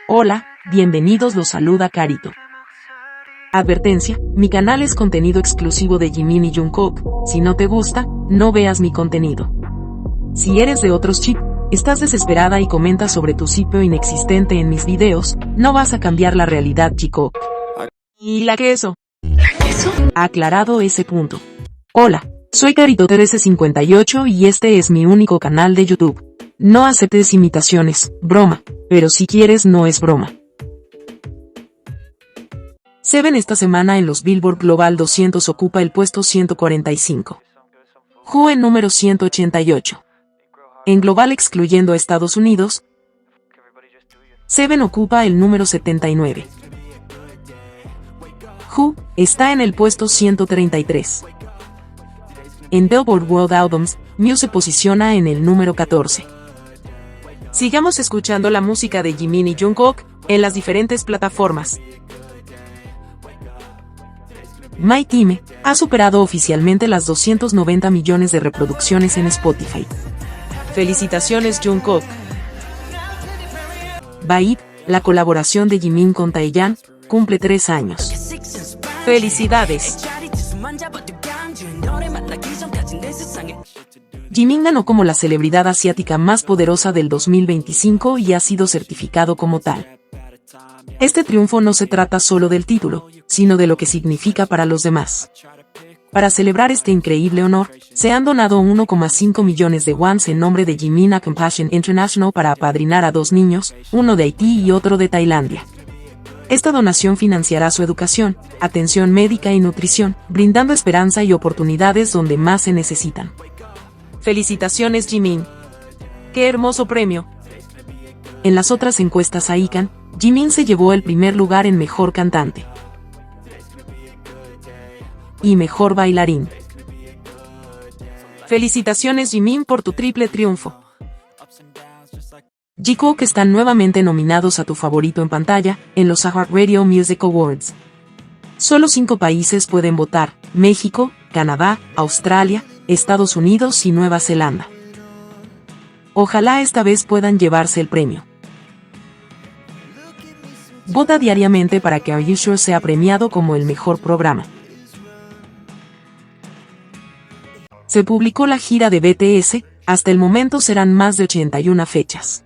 Hola, bienvenidos, los saluda Carito. Advertencia, mi canal es contenido exclusivo de Jimin y Jungkook, si no te gusta, no veas mi contenido. Si eres de otros chip, estás desesperada y comentas sobre tu sitio inexistente en mis videos, no vas a cambiar la realidad, chico. ¿Y la queso? ¿La queso? Aclarado ese punto. Hola, soy Carito1358 y este es mi único canal de YouTube. No aceptes imitaciones, broma, pero si quieres no es broma. Seven esta semana en los Billboard Global 200 ocupa el puesto 145. Who en número 188. En global excluyendo a Estados Unidos, Seven ocupa el número 79. Who está en el puesto 133. En Billboard World Albums, Muse se posiciona en el número 14. Sigamos escuchando la música de Jimin y Jungkook en las diferentes plataformas. My Time ha superado oficialmente las 290 millones de reproducciones en Spotify. Felicitaciones, Jungkook. Vibe, la colaboración de Jimin con Taeyeon, cumple 3 años. ¡Felicidades! Jimin ganó como la celebridad asiática más poderosa del 2025 y ha sido certificado como tal. Este triunfo no se trata solo del título, sino de lo que significa para los demás. Para celebrar este increíble honor, se han donado 1,5 millones de wons en nombre de Jimin a Compassion International para apadrinar a 2 niños, uno de Haití y otro de Tailandia. Esta donación financiará su educación, atención médica y nutrición, brindando esperanza y oportunidades donde más se necesitan. ¡Felicitaciones, Jimin! ¡Qué hermoso premio! En las otras encuestas AICAN, Jimin se llevó el primer lugar en Mejor Cantante y Mejor Bailarín. Felicitaciones, Jimin, por tu triple triunfo. Jungkook están nuevamente nominados a Tu Favorito en Pantalla, en los iHeartRadio Music Awards. Solo 5 países pueden votar: México, Canadá, Australia, Estados Unidos y Nueva Zelanda. Ojalá esta vez puedan llevarse el premio. Vota diariamente para que Are You Sure sea premiado como el mejor programa. Se publicó la gira de BTS, hasta el momento serán más de 81 fechas.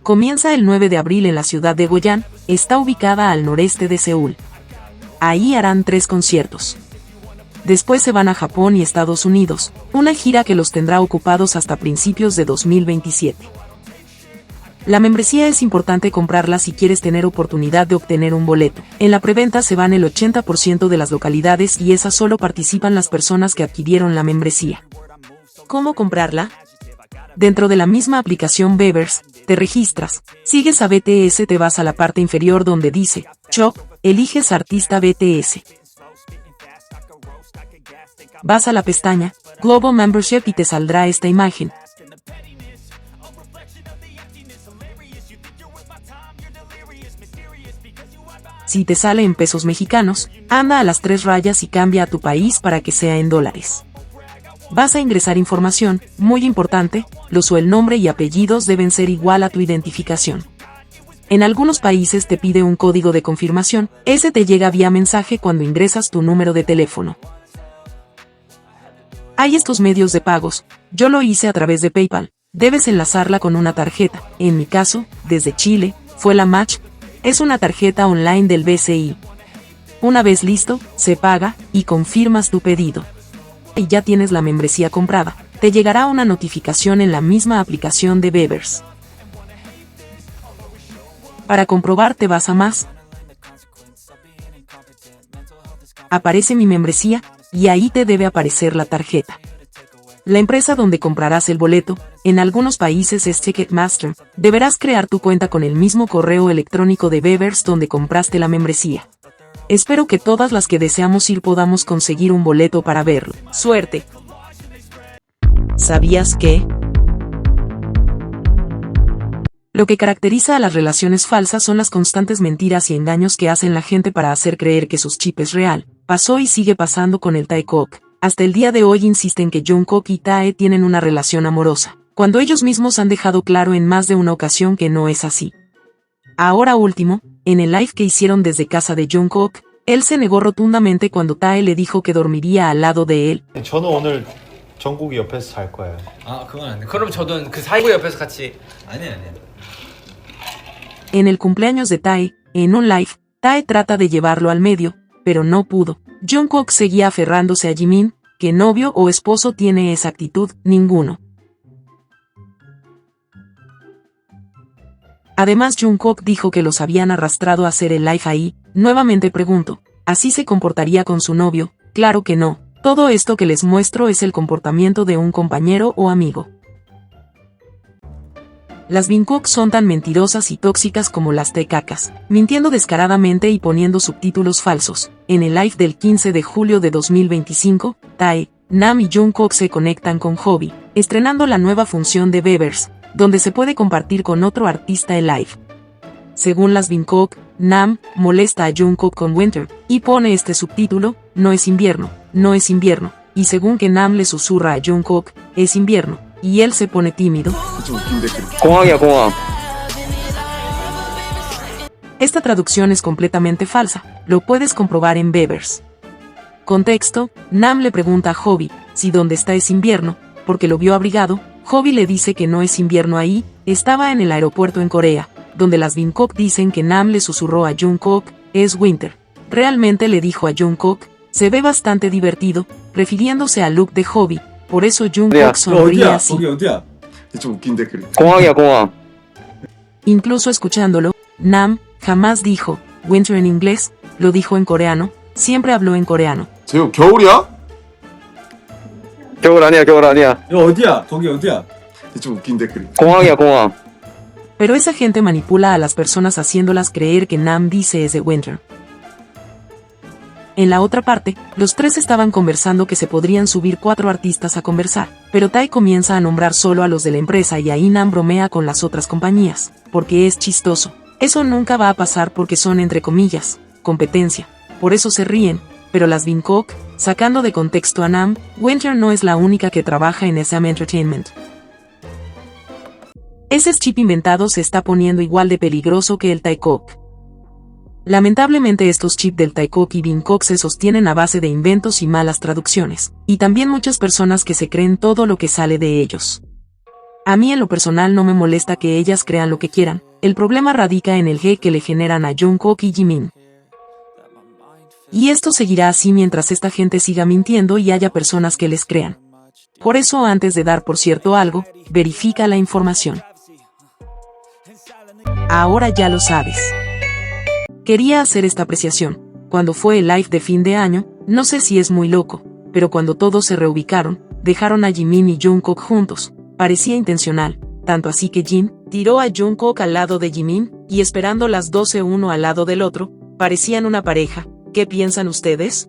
Comienza el 9 de abril en la ciudad de Goyan, está ubicada al noreste de Seúl. Ahí harán 3 conciertos. Después se van a Japón y Estados Unidos, una gira que los tendrá ocupados hasta principios de 2027. La membresía es importante comprarla si quieres tener oportunidad de obtener un boleto. En la preventa se van el 80% de las localidades y esas solo participan las personas que adquirieron la membresía. ¿Cómo comprarla? Dentro de la misma aplicación Bevers, te registras, sigues a BTS, te vas a la parte inferior donde dice Shop, eliges artista BTS. Vas a la pestaña Global Membership y te saldrá esta imagen. Si te sale en pesos mexicanos, anda a las 3 rayas y cambia a tu país para que sea en dólares. Vas a ingresar información, muy importante, el nombre y apellidos deben ser igual a tu identificación. En algunos países te pide un código de confirmación, ese te llega vía mensaje cuando ingresas tu número de teléfono. Hay estos medios de pagos, yo lo hice a través de PayPal, debes enlazarla con una tarjeta, en mi caso, desde Chile, fue la Match. Es una tarjeta online del BCI. Una vez listo, se paga y confirmas tu pedido. Y ya tienes la membresía comprada. Te llegará una notificación en la misma aplicación de Bevers. Para comprobar te vas a Más. Aparece Mi Membresía y ahí te debe aparecer la tarjeta. La empresa donde comprarás el boleto, en algunos países es Ticketmaster, deberás crear tu cuenta con el mismo correo electrónico de Bevers donde compraste la membresía. Espero que todas las que deseamos ir podamos conseguir un boleto para verlo. ¡Suerte! ¿Sabías que? Lo que caracteriza a las relaciones falsas son las constantes mentiras y engaños que hacen la gente para hacer creer que su chip es real. Pasó y sigue pasando con el Taekook. Hasta el día de hoy insisten que Jungkook y Tae tienen una relación amorosa. cuando ellos mismos han dejado claro en más de una ocasión que no es así. Ahora último, en el live que hicieron desde casa de Jungkook, él se negó rotundamente cuando Tae le dijo que dormiría al lado de él. 저는 오늘 정국이 옆에서 잘 거예요. 아, 그건 안 돼. 그럼 저도 그 사이구 옆에서 같이. 아니야. En el cumpleaños de Tae, en un live, Tae trata de llevarlo al medio, pero no pudo. Jungkook seguía aferrándose a Jimin, que novio o esposo tiene esa actitud, ninguno. Además Jungkook dijo que los habían arrastrado a hacer el live ahí. Nuevamente pregunto, ¿así se comportaría con su novio? Claro que no. Todo esto que les muestro es el comportamiento de un compañero o amigo. Las Bangkok son tan mentirosas y tóxicas como las tecacas, mintiendo descaradamente y poniendo subtítulos falsos. En el live del 15 de julio de 2025, Tae, Nam y Jungkook se conectan con Hobi, estrenando la nueva función de Bebers, donde se puede compartir con otro artista el live. Según las Bangkok, Nam molesta a Jungkook con Winter, y pone este subtítulo, no es invierno, y según que Nam le susurra a Jungkook, es invierno, y él se pone tímido. 공항이야, 공항. Esta traducción es completamente falsa, lo puedes comprobar en Bebers. Contexto, Nam le pregunta a Hobi, si donde está es invierno, porque lo vio abrigado. Hobi le dice que no es invierno ahí, estaba en el aeropuerto en Corea, donde las Bangkok dicen que Nam le susurró a Jungkook, es winter. Realmente le dijo a Jungkook, se ve bastante divertido, refiriéndose al look de Hobi, por eso Jungkook sonríe así. 공항이야, 공항. Incluso escuchándolo, Nam jamás dijo winter en inglés, lo dijo en coreano, siempre habló en coreano. 재호 겨울이야? 겨울 아니야. 이거 어디야? 거기 어디야? 좀 웃긴 댓글이. 공항이야, 공항. Pero esa gente manipula a las personas haciéndolas creer que Nam dice es de winter. En la otra parte, los tres estaban conversando que se podrían subir 4 artistas a conversar, pero Tae comienza a nombrar solo a los de la empresa y ahí Nam bromea con las otras compañías, porque es chistoso. Eso nunca va a pasar porque son entre comillas, competencia, por eso se ríen, pero las Bangkok, sacando de contexto a Nam, Winter no es la única que trabaja en SM Entertainment. Ese chip inventado se está poniendo igual de peligroso que el Taekook. Lamentablemente estos chips del Taekook y Bangkok se sostienen a base de inventos y malas traducciones, y también muchas personas que se creen todo lo que sale de ellos. A mí en lo personal no me molesta que ellas crean lo que quieran, el problema radica en el hate que le generan a Jungkook y Jimin. Y esto seguirá así mientras esta gente siga mintiendo y haya personas que les crean. Por eso antes de dar por cierto algo, verifica la información. Ahora ya lo sabes. Quería hacer esta apreciación. Cuando fue el live de fin de año, no sé si es muy loco, pero cuando todos se reubicaron, dejaron a Jimin y Jungkook juntos. Parecía intencional, tanto así que Jin tiró a Jungkook al lado de Jimin, y esperando las 12 uno al lado del otro, parecían una pareja. ¿Qué piensan ustedes?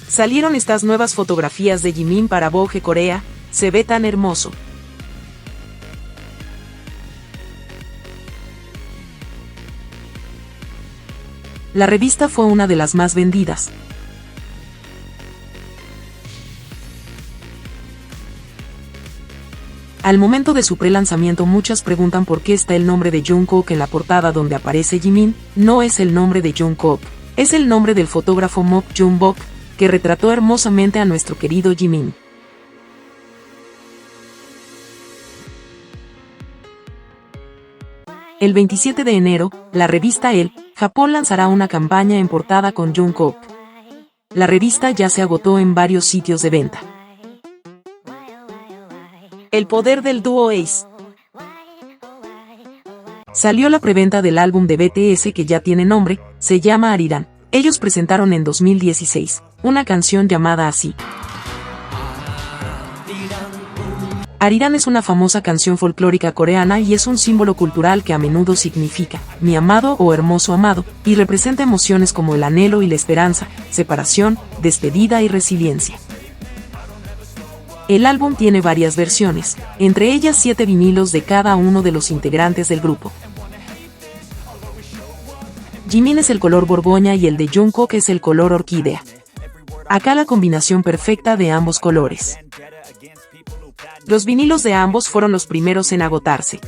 Salieron estas nuevas fotografías de Jimin para Vogue Corea, se ve tan hermoso. La revista fue una de las más vendidas. Al momento de su pre-lanzamiento muchas preguntan por qué está el nombre de Jungkook en la portada donde aparece Jimin. No es el nombre de Jungkook, es el nombre del fotógrafo Mock Jung-bok, que retrató hermosamente a nuestro querido Jimin. El 27 de enero, la revista Elle, Japón lanzará una campaña en portada con Jungkook. La revista ya se agotó en varios sitios de venta. El poder del dúo Ace. Salió la preventa del álbum de BTS que ya tiene nombre, se llama Arirang. Ellos presentaron en 2016 una canción llamada así. Arirang es una famosa canción folclórica coreana y es un símbolo cultural que a menudo significa mi amado o hermoso amado, y representa emociones como el anhelo y la esperanza, separación, despedida y resiliencia. El álbum tiene varias versiones, entre ellas 7 vinilos de cada uno de los integrantes del grupo. Jimin es el color borgoña y el de Jungkook es el color orquídea. Acá la combinación perfecta de ambos colores. Los vinilos de ambos fueron los primeros en agotarse.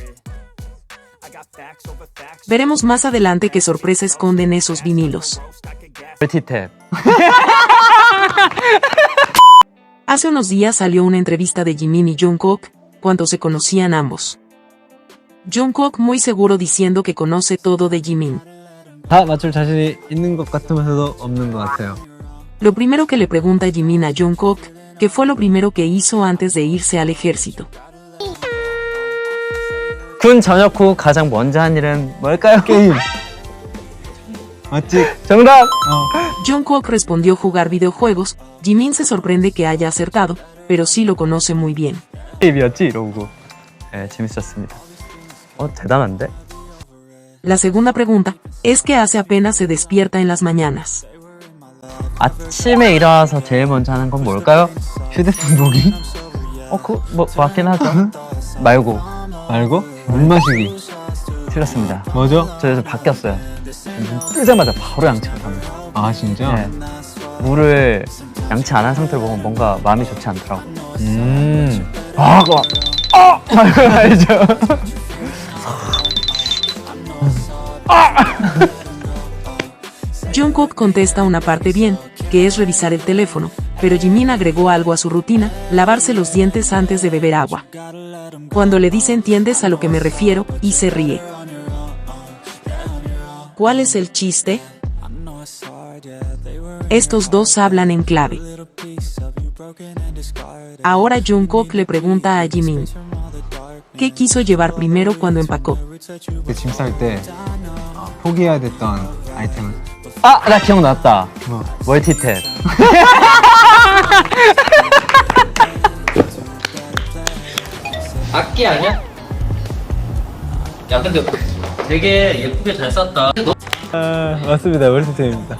Veremos más adelante qué sorpresa esconden esos vinilos. 멀티탭. Hace unos días salió una entrevista de Jimin y Jungkook, cuando se conocían ambos. Jungkook muy seguro diciendo que conoce todo de Jimin. 다 맞출 자신이 있는 것 같으면서도 없는 것 같아요. Lo primero que le pregunta Jimin a Jungkook, que fue lo primero que hizo antes de irse al ejército. 군 전역 후 가장 먼저 한 일은 뭘까요? 게임. 맞지? 정답! Jungkook respondió jugar videojuegos. Jimin se sorprende que haya acertado, pero sí lo conoce muy bien. 게임이었지? 이러고. 네, 재밌었습니다. 대단한데? La segunda pregunta es que hace apenas se despierta en las mañanas. 아침에 일어나서 제일 먼저 하는 건 뭘까요? 휴대폰 보기? 맞긴 하죠. 말고. 말고? 물 마시기. 틀렸습니다. 뭐죠? 저 요즘 바뀌었어요. 눈 뜨자마자 바로 양치를 합니다. 아 진짜? 네. 물을 양치 안 한 상태로 먹으면 뭔가 마음이 좋지 않더라고. 알죠? Jungkook contesta una parte bien, que es revisar el teléfono, pero Jimin agregó algo a su rutina, lavarse los dientes antes de beber agua. Cuando le dice ¿entiendes a lo que me refiero? Y se ríe. ¿Cuál es el chiste? Estos dos hablan en clave. Ahora Jungkook le pregunta a Jimin, ¿qué quiso llevar primero cuando empacó? 짐 쌀 때 포기해야 됐던 아이템은? 나 기억났다. 뭐? 멀티탭. 악기 아니야? 야 근데 되게 예쁘게 잘 썼다. 맞습니다. 멀티템입니다.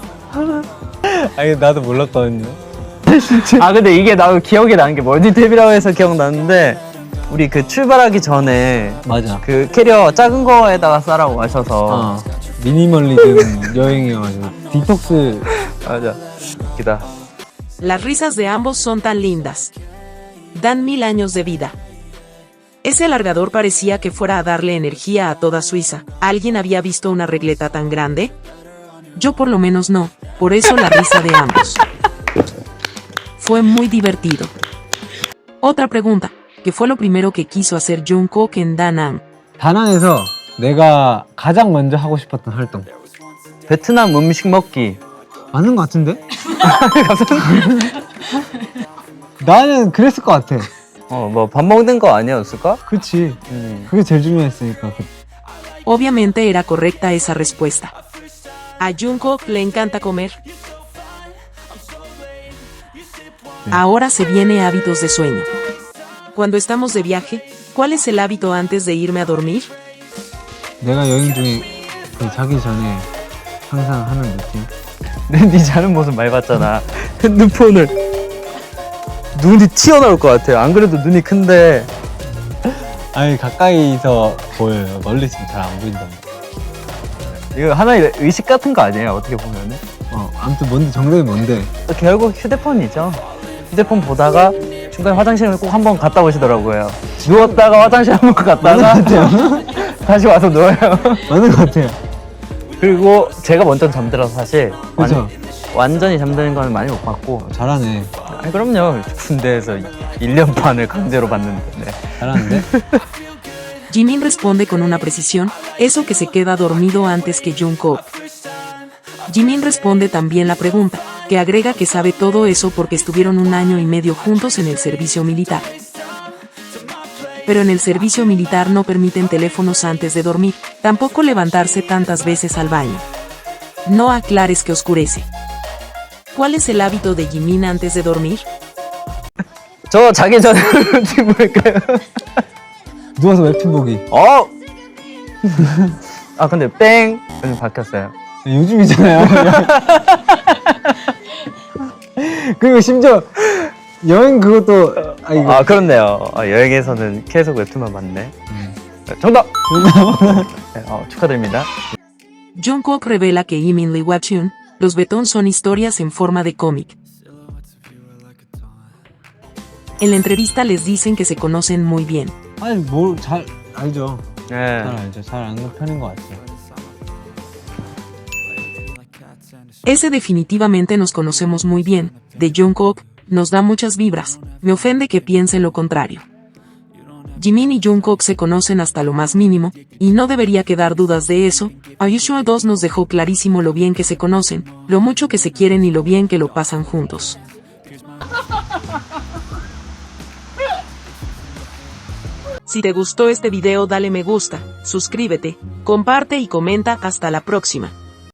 아니 나도 몰랐거든요. 근데 이게 나도 기억이 나는 게 멀티탭이라고 해서 기억나는데 우리 그 출발하기 전에 맞아. 그 캐리어 작은 거에다가 싸라고 하셔서 미니멀리즘 여행이어가지고 디톡스. 맞아. 웃기다. Las risas de ambos son tan lindas. Dan 1000 años de vida. Ese alargador parecía que fuera a darle energía a toda Suiza. ¿Alguien había visto una regleta tan grande? Yo por lo menos no, por eso la risa de ambos. Fue muy divertido. Otra pregunta, ¿qué fue lo primero que quiso hacer Jungkook en Da Nang? 다낭에서 내가 가장 먼저 하고 싶었던 활동. 베트남 음식 먹기. 맞는 것 같은데? 나는 그랬을 것 같아. 뭐 밥 먹는 거 아니었을까? 그치. 그게 제일 중요했으니까. Obviamente era correcta esa respuesta. ¿A Jungkook le encanta comer? Ahora se viene hábitos de sueño. Cuando estamos de viaje, ¿cuál es el hábito antes de irme a dormir? 내가 여행 중에 자기 전에 항상 하는 루틴. 네 자는 모습 많이 봤잖아. 핸드폰을 눈이 튀어나올 것 같아요. 안 그래도 눈이 큰데 아니 가까이서 보여요. 멀리 있으면 잘 안 보인단 말이야. 이거 하나의 의식 같은 거 아니에요? 어떻게 보면은. 아무튼 뭔데 정답이 뭔데? 결국 휴대폰이죠. 휴대폰 보다가 중간에 화장실을 꼭 한 번 갔다 오시더라고요. 누웠다가 화장실 한 번 갔다가 다시 와서 누워요. 맞는 것 같아요. 그리고 제가 먼저 잠들어서 사실 그죠? 완전히 잠드는 건 많이 못 봤고. 잘하네. 아니, 그럼요. 군대에서 1년 반을 강제로 받는데. 네. 잘하는데? Jimin responde con una precisión, eso que se queda dormido antes que Jungkook. Jimin responde también la pregunta, que agrega que sabe todo eso porque estuvieron 1 año y medio juntos en el servicio militar. Pero en el servicio militar no permiten teléfonos antes de dormir, tampoco levantarse tantas veces al baño. No aclares que oscurece. ¿Cuál es el hábito de Jimin antes de dormir? 저 자기 전에 루틴 볼까요? 누워서 웹툰 보기. 근데 땡! 요즘 바뀌었어요. 요즘이잖아요. 그리고 심지어 여행 그것도 이거. 그렇네요. 여행에서는 계속 웹툰만 봤네. 정답! 네, 축하드립니다. Jungkook revela que Jimin Lee Webtoon, los Betón son historias en forma de cómic. En la entrevista les dicen que se conocen muy bien. 아니 뭘 잘 알죠. 네. 잘 알죠. 잘 아는 편인 것 같아요. Ese definitivamente nos conocemos muy bien, de Jungkook, nos da muchas vibras, me ofende que piensen lo contrario. Jimin y Jungkook se conocen hasta lo más mínimo, y no debería quedar dudas de eso. Are You Sure 2 nos dejó clarísimo lo bien que se conocen, lo mucho que se quieren y lo bien que lo pasan juntos. Si te gustó este video dale me gusta, suscríbete, comparte y comenta. Hasta la próxima.